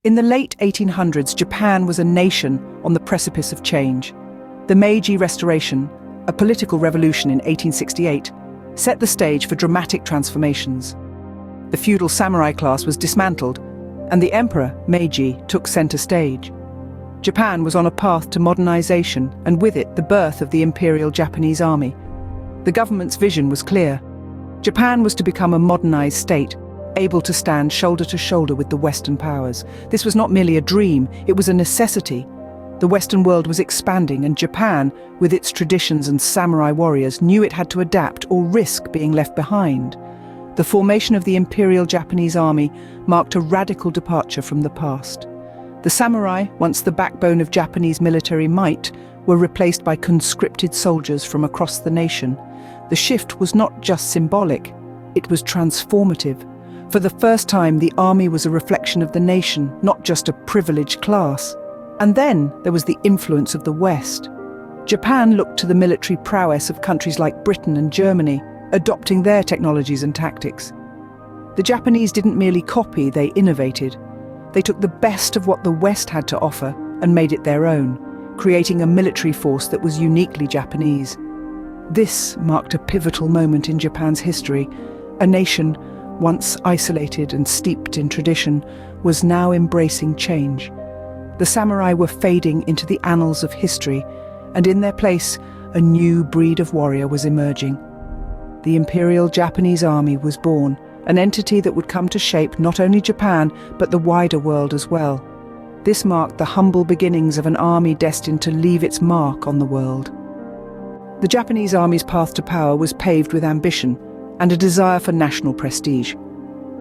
In the late 1800s, Japan was a nation on the precipice of change. The Meiji Restoration, a political revolution in 1868, set the stage for dramatic transformations. The feudal samurai class was dismantled, and the emperor, Meiji, took center stage. Japan was on a path to modernization, and with it, the birth of the Imperial Japanese Army. The government's vision was clear. Japan was to become a modernized state, able to stand shoulder to shoulder with the Western powers. This was not merely a dream, it was a necessity. The Western world was expanding, and Japan, with its traditions and samurai warriors, knew it had to adapt or risk being left behind. The formation of the Imperial Japanese Army marked a radical departure from the past. The samurai, once the backbone of Japanese military might, were replaced by conscripted soldiers from across the nation. The shift was not just symbolic, it was transformative. For the first time, the army was a reflection of the nation, not just a privileged class. And then there was the influence of the West. Japan looked to the military prowess of countries like Britain and Germany, adopting their technologies and tactics. The Japanese didn't merely copy, they innovated. They took the best of what the West had to offer and made it their own, creating a military force that was uniquely Japanese. This marked a pivotal moment in Japan's history. A nation, once isolated and steeped in tradition, was now embracing change. The samurai were fading into the annals of history, and in their place, a new breed of warrior was emerging. The Imperial Japanese Army was born, an entity that would come to shape not only Japan, but the wider world as well. This marked the humble beginnings of an army destined to leave its mark on the world. The Japanese army's path to power was paved with ambition and a desire for national prestige.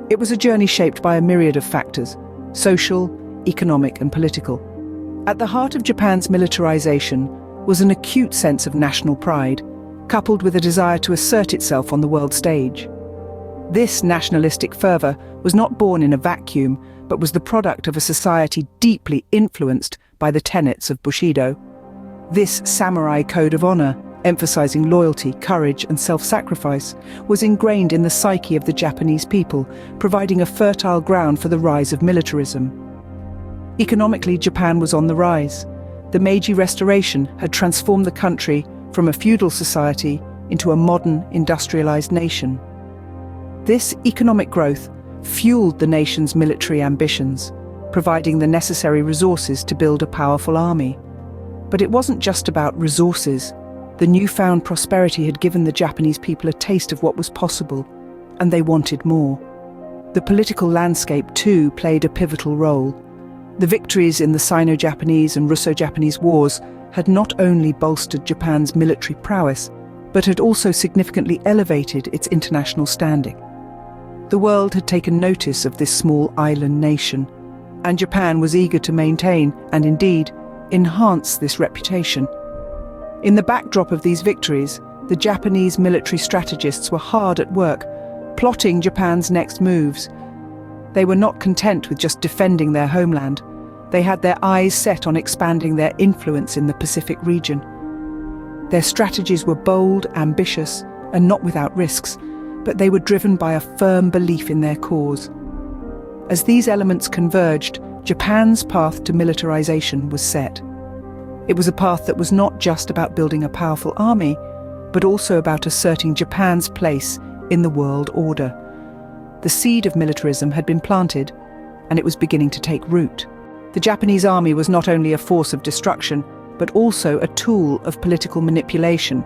It was a journey shaped by a myriad of factors: social, economic, and political. At the heart of Japan's militarization was an acute sense of national pride, coupled with a desire to assert itself on the world stage. This nationalistic fervor was not born in a vacuum, but was the product of a society deeply influenced by the tenets of Bushido. This samurai code of honor, emphasizing loyalty, courage, and self-sacrifice, was ingrained in the psyche of the Japanese people, providing a fertile ground for the rise of militarism. Economically, Japan was on the rise. The Meiji Restoration had transformed the country from a feudal society into a modern, industrialized nation. This economic growth fueled the nation's military ambitions, providing the necessary resources to build a powerful army. But it wasn't just about resources. The newfound prosperity had given the Japanese people a taste of what was possible, and they wanted more. The political landscape, too, played a pivotal role. The victories in the Sino-Japanese and Russo-Japanese wars had not only bolstered Japan's military prowess, but had also significantly elevated its international standing. The world had taken notice of this small island nation, and Japan was eager to maintain, and indeed, enhance this reputation. In the backdrop of these victories, the Japanese military strategists were hard at work, plotting Japan's next moves. They were not content with just defending their homeland. They had their eyes set on expanding their influence in the Pacific region. Their strategies were bold, ambitious, and not without risks, but they were driven by a firm belief in their cause. As these elements converged, Japan's path to militarization was set. It was a path that was not just about building a powerful army, but also about asserting Japan's place in the world order. The seed of militarism had been planted, and it was beginning to take root. The Japanese army was not only a force of destruction, but also a tool of political manipulation.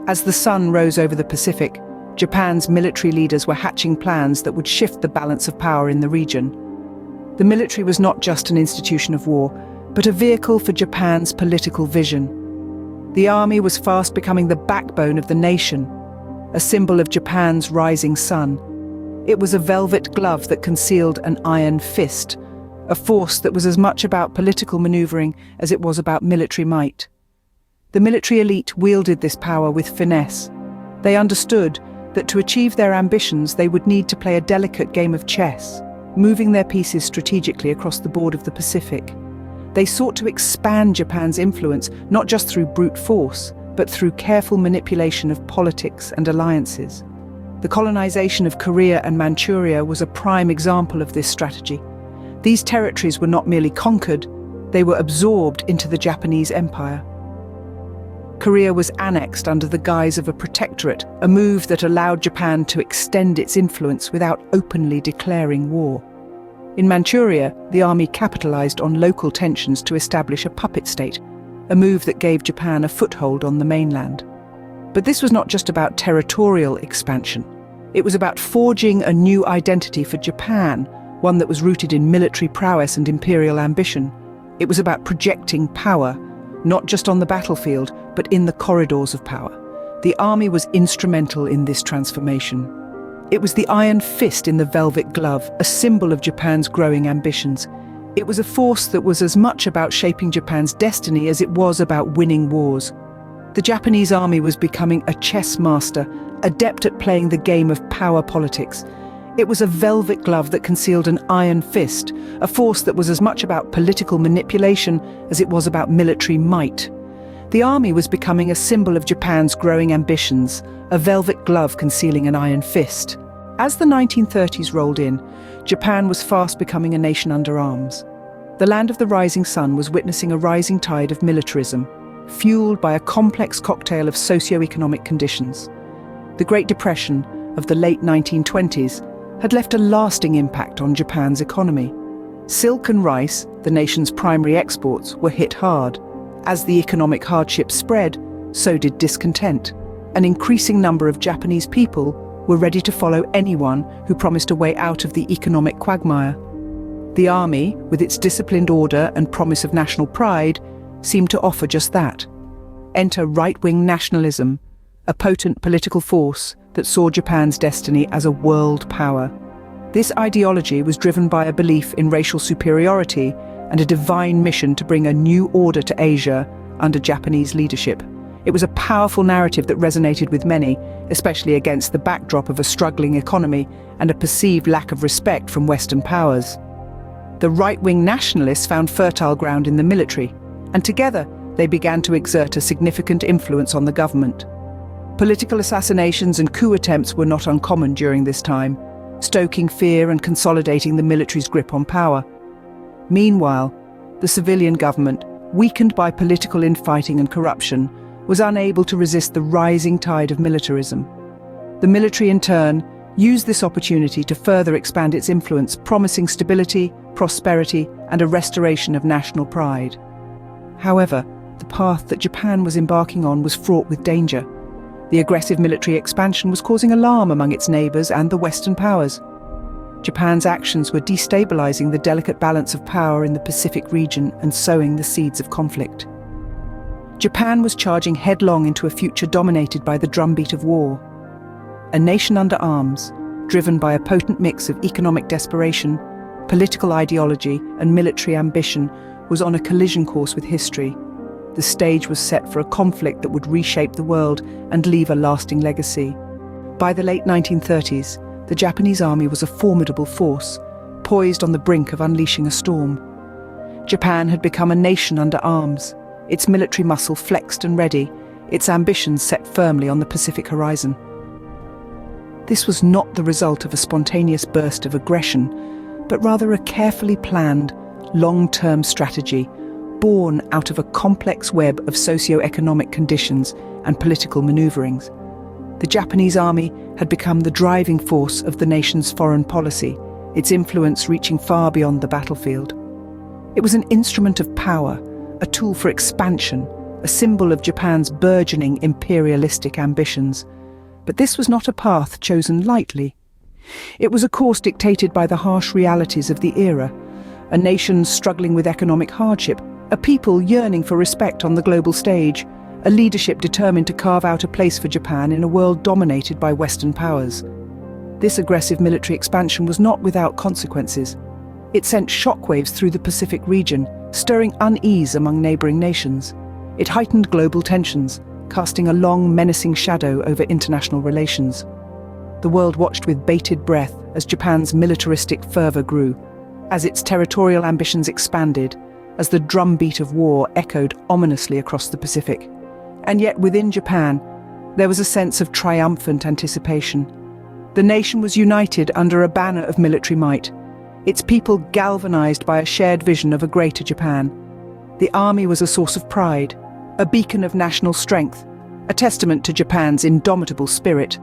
As the sun rose over the Pacific, Japan's military leaders were hatching plans that would shift the balance of power in the region. The military was not just an institution of war, but a vehicle for Japan's political vision. The army was fast becoming the backbone of the nation, a symbol of Japan's rising sun. It was a velvet glove that concealed an iron fist, a force that was as much about political maneuvering as it was about military might. The military elite wielded this power with finesse. They understood that to achieve their ambitions they would need to play a delicate game of chess, moving their pieces strategically across the board of the Pacific. They sought to expand Japan's influence not just through brute force, but through careful manipulation of politics and alliances. The colonization of Korea and Manchuria was a prime example of this strategy. These territories were not merely conquered, they were absorbed into the Japanese Empire. Korea was annexed under the guise of a protectorate, a move that allowed Japan to extend its influence without openly declaring war. In Manchuria, the army capitalized on local tensions to establish a puppet state, a move that gave Japan a foothold on the mainland. But this was not just about territorial expansion. It was about forging a new identity for Japan, one that was rooted in military prowess and imperial ambition. It was about projecting power, not just on the battlefield, but in the corridors of power. The army was instrumental in this transformation. It was the iron fist in the velvet glove, a symbol of Japan's growing ambitions. It was a force that was as much about shaping Japan's destiny as it was about winning wars. The Japanese army was becoming a chess master, adept at playing the game of power politics. It was a velvet glove that concealed an iron fist, a force that was as much about political manipulation as it was about military might. The army was becoming a symbol of Japan's growing ambitions, a velvet glove concealing an iron fist. As the 1930s rolled in, Japan was fast becoming a nation under arms. The land of the rising sun was witnessing a rising tide of militarism, fueled by a complex cocktail of socio-economic conditions. The Great Depression of the late 1920s had left a lasting impact on Japan's economy. Silk and rice, the nation's primary exports, were hit hard. As the economic hardship spread, so did discontent. An increasing number of Japanese people were ready to follow anyone who promised a way out of the economic quagmire. The army, with its disciplined order and promise of national pride, seemed to offer just that. Enter right-wing nationalism, a potent political force that saw Japan's destiny as a world power. This ideology was driven by a belief in racial superiority and a divine mission to bring a new order to Asia under Japanese leadership. It was a powerful narrative that resonated with many, especially against the backdrop of a struggling economy and a perceived lack of respect from Western powers. The right-wing nationalists found fertile ground in the military, and together they began to exert a significant influence on the government. Political assassinations and coup attempts were not uncommon during this time, stoking fear and consolidating the military's grip on power. Meanwhile, the civilian government, weakened by political infighting and corruption, was unable to resist the rising tide of militarism. The military, in turn, used this opportunity to further expand its influence, promising stability, prosperity, and a restoration of national pride. However, the path that Japan was embarking on was fraught with danger. The aggressive military expansion was causing alarm among its neighbors and the Western powers. Japan's actions were destabilizing the delicate balance of power in the Pacific region and sowing the seeds of conflict. Japan was charging headlong into a future dominated by the drumbeat of war. A nation under arms, driven by a potent mix of economic desperation, political ideology, and military ambition, was on a collision course with history. The stage was set for a conflict that would reshape the world and leave a lasting legacy. By the late 1930s, the Japanese army was a formidable force, poised on the brink of unleashing a storm. Japan had become a nation under arms, its military muscle flexed and ready, its ambitions set firmly on the Pacific horizon. This was not the result of a spontaneous burst of aggression, but rather a carefully planned, long-term strategy, born out of a complex web of socio-economic conditions and political maneuverings. The Japanese army had become the driving force of the nation's foreign policy, its influence reaching far beyond the battlefield. It was an instrument of power, a tool for expansion, a symbol of Japan's burgeoning imperialistic ambitions. But this was not a path chosen lightly. It was a course dictated by the harsh realities of the era, a nation struggling with economic hardship, a people yearning for respect on the global stage, a leadership determined to carve out a place for Japan in a world dominated by Western powers. This aggressive military expansion was not without consequences. It sent shockwaves through the Pacific region, stirring unease among neighboring nations. It heightened global tensions, casting a long, menacing shadow over international relations. The world watched with bated breath as Japan's militaristic fervor grew, as its territorial ambitions expanded, as the drumbeat of war echoed ominously across the Pacific. And yet within Japan, there was a sense of triumphant anticipation. The nation was united under a banner of military might. its people galvanized by a shared vision of a greater Japan. The army was a source of pride, a beacon of national strength, a testament to Japan's indomitable spirit.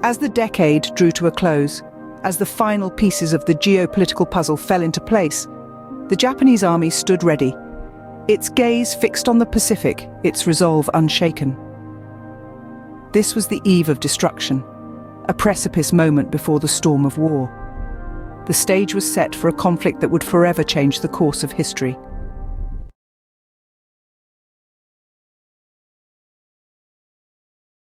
As the decade drew to a close, as the final pieces of the geopolitical puzzle fell into place, the Japanese army stood ready, its gaze fixed on the Pacific, its resolve unshaken. This was the eve of destruction, a precipice moment before the storm of war. The stage was set for a conflict that would forever change the course of history.